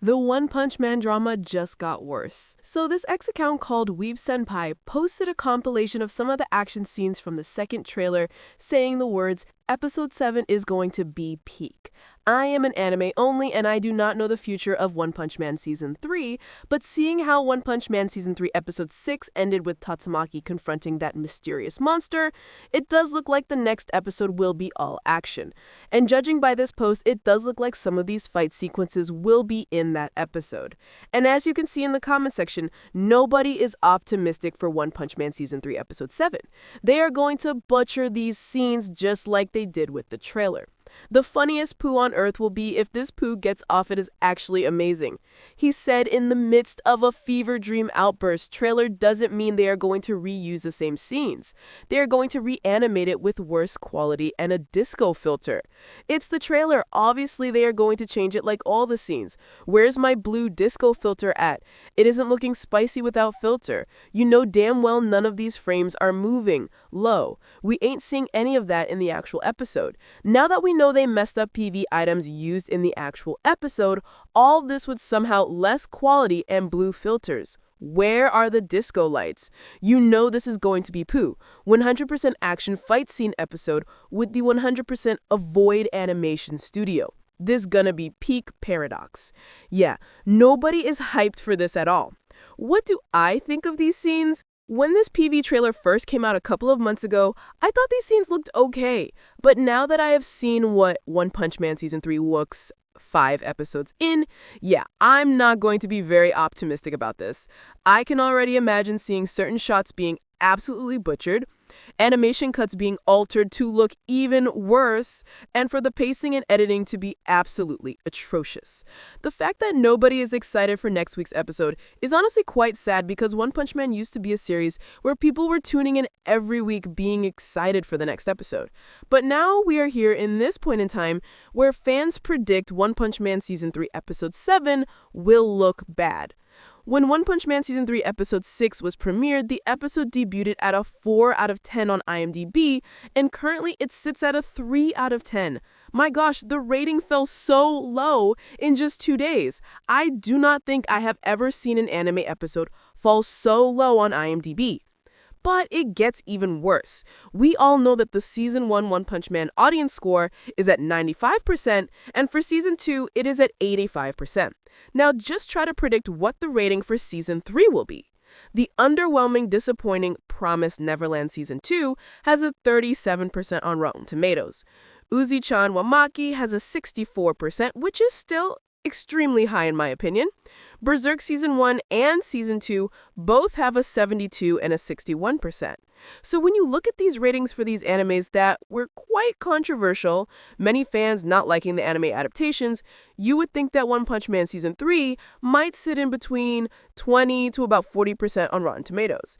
The One Punch Man drama just got worse. So this X account called Weeb Senpai posted a compilation of some of the action scenes from the second trailer, saying the words, "Episode 7 is going to be peak. I am an anime only and I do not know the future of One Punch Man Season 3, but seeing how One Punch Man Season 3 Episode 6 ended with Tatsumaki confronting that mysterious monster, it does look like the next episode will be all action. And judging by this post, it does look like some of these fight sequences will be in that episode. And as you can see in the comment section, nobody is optimistic for One Punch Man Season 3 Episode 7. They are going to butcher these scenes just like they did with the trailer. The funniest poo on earth will be if this poo gets off it is actually amazing. He said in the midst of a fever dream outburst, trailer doesn't mean they are going to reuse the same scenes. They are going to reanimate it with worse quality and a disco filter. It's the trailer. Obviously, they are going to change it like all the scenes. Where's my blue disco filter at? It isn't looking spicy without filter. You know damn well none of these frames are moving. Low. We ain't seeing any of that in the actual episode. Now that we know they messed up PV items used in the actual episode, all this with somehow less quality and blue filters. Where are the disco lights? You know this is going to be poo. 100% action fight scene episode with the 100% avoid animation studio. This gonna be peak paradox. Yeah, nobody is hyped for this at all. What do I think of these scenes? When this PV trailer first came out a couple of months ago, I thought these scenes looked okay. But now that I have seen what One Punch Man Season 3 looks 5 episodes in, yeah, I'm not going to be very optimistic about this. I can already imagine seeing certain shots being absolutely butchered, animation cuts being altered to look even worse, and for the pacing and editing to be absolutely atrocious. The fact that nobody is excited for next week's episode is honestly quite sad because One Punch Man used to be a series where people were tuning in every week being excited for the next episode. But now we are here in this point in time where fans predict One Punch Man Season 3 Episode 7 will look bad. When One Punch Man Season 3 Episode 6 was premiered, the episode debuted at a 4 out of 10 on IMDb, and currently it sits at a 3 out of 10. My gosh, the rating fell so low in just 2 days. I do not think I have ever seen an anime episode fall so low on IMDb. But it gets even worse. We all know that the Season 1 One Punch Man audience score is at 95%, and for Season 2, it is at 85%. Now just try to predict what the rating for Season 3 will be. The underwhelming, disappointing Promised Neverland Season 2 has a 37% on Rotten Tomatoes. Uzi-chan Wamaki has a 64%, which is still extremely high in my opinion. Berserk Season 1 and Season 2 both have a 72 and a 61%. So when you look at these ratings for these animes that were quite controversial, many fans not liking the anime adaptations, you would think that One Punch Man Season 3 might sit in between 20 to about 40% on Rotten Tomatoes.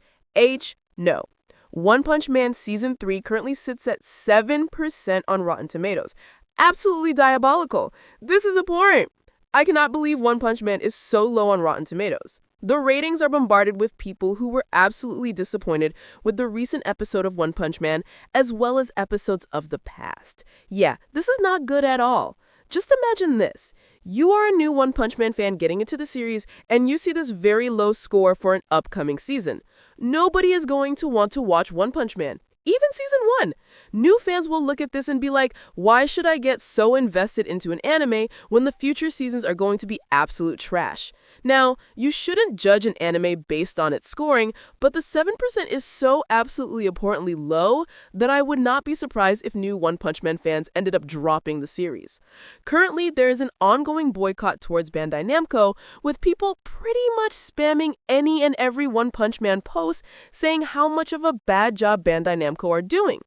No. One Punch Man Season 3 currently sits at 7% on Rotten Tomatoes. Absolutely diabolical. This is abhorrent. I cannot believe One Punch Man is so low on Rotten Tomatoes. The ratings are bombarded with people who were absolutely disappointed with the recent episode of One Punch Man, as well as episodes of the past. Yeah, this is not good at all. Just imagine this. You are a new One Punch Man fan getting into the series, and you see this very low score for an upcoming season. Nobody is going to want to watch One Punch Man. Even Season 1. New fans will look at this and be like, why should I get so invested into an anime when the future seasons are going to be absolute trash? Now, you shouldn't judge an anime based on its scoring, but the 7% is so absolutely abhorrently low that I would not be surprised if new One Punch Man fans ended up dropping the series. Currently, there is an ongoing boycott towards Bandai Namco, with people pretty much spamming any and every One Punch Man post saying how much of a bad job Bandai Namco are doing.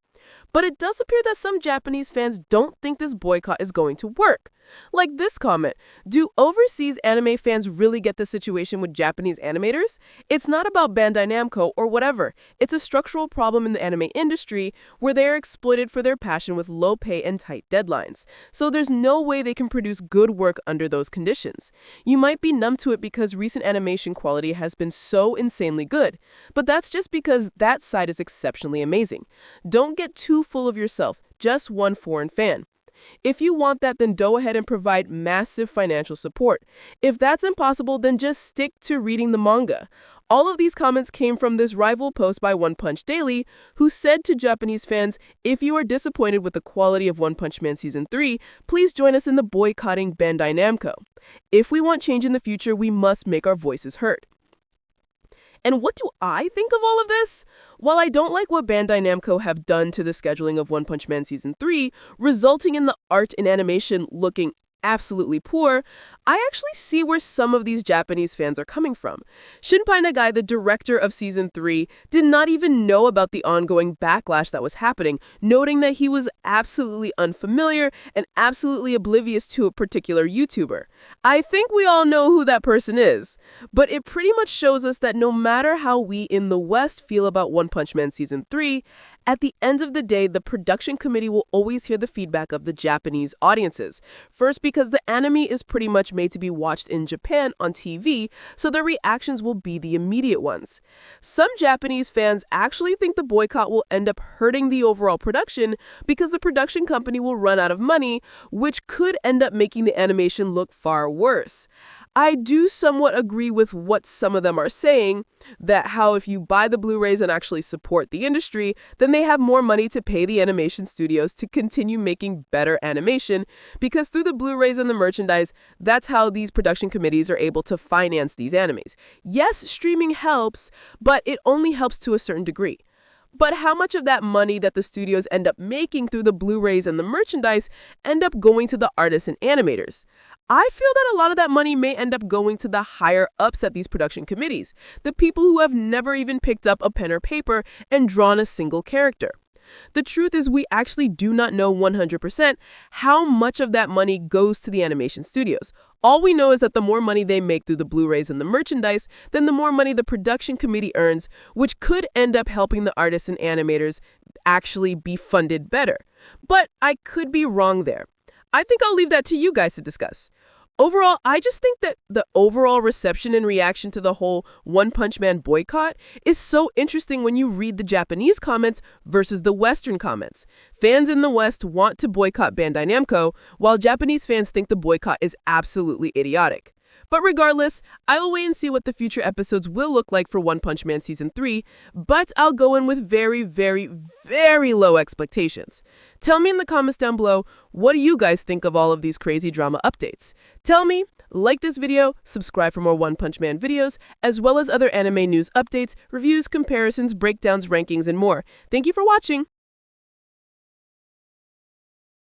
But it does appear that some Japanese fans don't think this boycott is going to work. Like this comment, do overseas anime fans really get the situation with Japanese animators? It's not about Bandai Namco or whatever. It's a structural problem in the anime industry where they are exploited for their passion with low pay and tight deadlines. So there's no way they can produce good work under those conditions. You might be numb to it because recent animation quality has been so insanely good, but that's just because that side is exceptionally amazing. Don't get too full of yourself, just one foreign fan. If you want that, then go ahead and provide massive financial support. If that's impossible, then just stick to reading the manga. All of these comments came from this rival post by One Punch Daily, who said to Japanese fans, if you are disappointed with the quality of One Punch Man Season 3, please join us in the boycotting Bandai Namco. If we want change in the future, we must make our voices heard. And what do I think of all of this? While I don't like what Bandai Namco have done to the scheduling of One Punch Man Season 3, resulting in the art and animation looking absolutely poor, I actually see where some of these Japanese fans are coming from. Shinpai Nagai, the director of Season 3, did not even know about the ongoing backlash that was happening, noting that he was absolutely unfamiliar and absolutely oblivious to a particular YouTuber. I think we all know who that person is, but it pretty much shows us that no matter how we in the West feel about One Punch Man Season 3, at the end of the day, the production committee will always hear the feedback of the Japanese audiences. First, because the anime is pretty much made to be watched in Japan on TV, so their reactions will be the immediate ones. Some Japanese fans actually think the boycott will end up hurting the overall production because the production company will run out of money, which could end up making the animation look far worse. I do somewhat agree with what some of them are saying, that how if you buy the Blu-rays and actually support the industry, then they have more money to pay the animation studios to continue making better animation, because through the Blu-rays and the merchandise, that's how these production committees are able to finance these animes. Yes, streaming helps, but it only helps to a certain degree. But how much of that money that the studios end up making through the Blu-rays and the merchandise end up going to the artists and animators? I feel that a lot of that money may end up going to the higher ups at these production committees, the people who have never even picked up a pen or paper and drawn a single character. The truth is we actually do not know 100% how much of that money goes to the animation studios. All we know is that the more money they make through the Blu-rays and the merchandise, then the more money the production committee earns, which could end up helping the artists and animators actually be funded better. But I could be wrong there. I think I'll leave that to you guys to discuss. Overall, I just think that the overall reception and reaction to the whole One Punch Man boycott is so interesting when you read the Japanese comments versus the Western comments. Fans in the West want to boycott Bandai Namco, while Japanese fans think the boycott is absolutely idiotic. But regardless, I will wait and see what the future episodes will look like for One Punch Man Season 3, but I'll go in with very, very, very low expectations. Tell me in the comments down below, what do you guys think of all of these crazy drama updates? Tell me, like this video, subscribe for more One Punch Man videos, as well as other anime news updates, reviews, comparisons, breakdowns, rankings, and more. Thank you for watching!